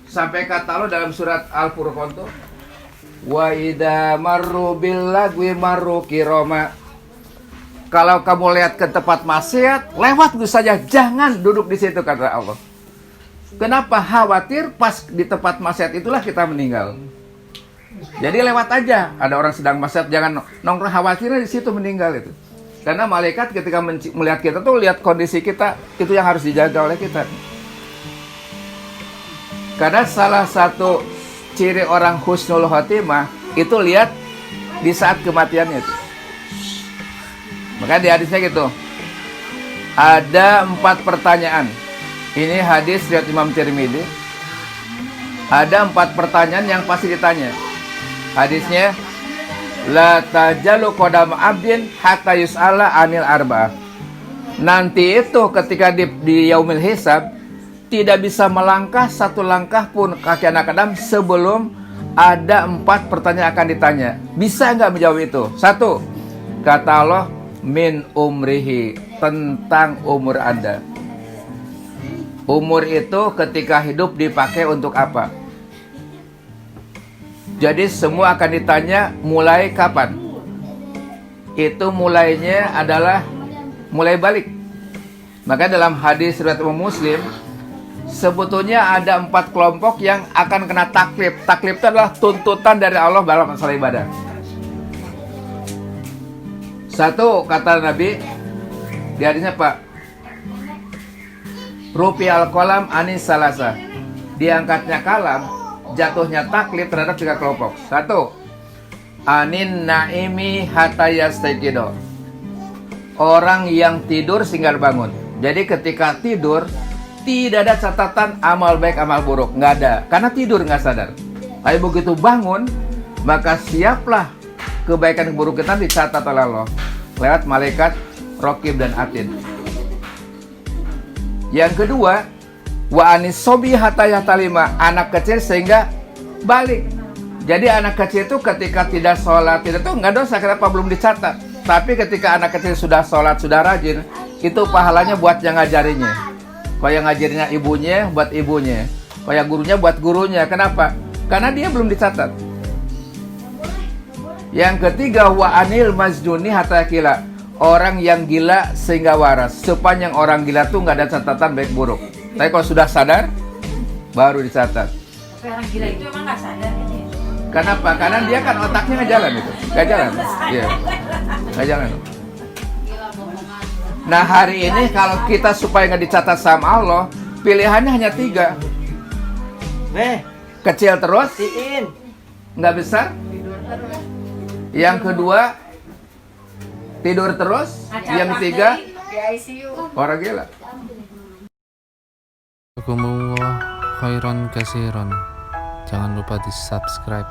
Sampai kata Allah dalam surat Al-Furqan tuh, wa idza marru bil lagwi marru kirama. Kalau kamu lihat ke tempat maksiat, lewat saja, jangan duduk di situ, kata Allah. Kenapa? Khawatir pas di tempat maksiat itulah kita meninggal. Jadi lewat aja. Ada orang sedang maksiat, jangan nongkrong, khawatirnya di situ meninggal itu. Karena malaikat ketika melihat kita tuh lihat kondisi kita, itu yang harus dijaga oleh kita. Karena salah satu ciri orang husnul khotimah itu lihat di saat kematiannya itu. Makanya di hadisnya gitu. Ada 4 pertanyaan. Ini hadis riwayat Imam Tirmidzi. Ada 4 pertanyaan yang pasti ditanya. Hadisnya, la tajalu qadama abdin hatta yus'ala anil arba'ah. Nanti itu ketika di yaumil hisab, tidak bisa melangkah satu langkah pun kaki anak Adam sebelum ada 4 pertanyaan akan ditanya. Bisa nggak menjawab itu? 1, kata Allah, min umrihi, tentang umur Anda. Umur itu ketika hidup dipakai untuk apa? Jadi semua akan ditanya mulai kapan? Itu mulainya adalah mulai balik. Maka dalam hadis riwayat Muslim, sebetulnya ada 4 kelompok yang akan kena taklif. Taklif itu adalah tuntutan dari Allah dalam masalah ibadah. 1, kata Nabi di hadisnya, Pak, rufi al-qalam anis salasa, diangkatnya kalam, jatuhnya taklif terhadap 3 kelompok. 1, anin naimi hatta yastayqido, orang yang tidur sehingga bangun. Jadi ketika tidur tidak ada catatan amal baik amal buruk, nggak ada, karena tidur nggak sadar. Tapi begitu bangun, maka siaplah kebaikan keburukan kita dicatat oleh Allah lewat malaikat Raqib dan Atid. Yang kedua, wa anis sobi hatta yahtalima, anak kecil sehingga balik. Jadi anak kecil itu ketika tidak sholat itu nggak dosa, kenapa belum dicatat. Tapi ketika anak kecil sudah sholat, sudah rajin, itu pahalanya buat yang ngajarinya. Kalau yang ngajarinya ibunya, buat ibunya. Kalau yang gurunya, buat gurunya. Kenapa? Karena dia belum dicatat. Yang ketiga, wa anil masjuni hatta yakila, orang yang gila sehingga waras. Sepanjang orang gila tuh nggak ada catatan baik buruk. Tapi kalau sudah sadar, baru dicatat. Tapi orang gila itu emang nggak sadar gitu ya? Kenapa? Karena dia kan otaknya nggak jalan itu, nggak jalan. Iya, nggak jalan. Nah hari ini kalau kita supaya nggak dicatat sama Allah, pilihannya hanya 3. Kecil terus, nggak besar. Yang kedua, tidur terus. Yang ketiga, orang gila. Jazakumullah khairan kasiran. Jangan lupa di subscribe.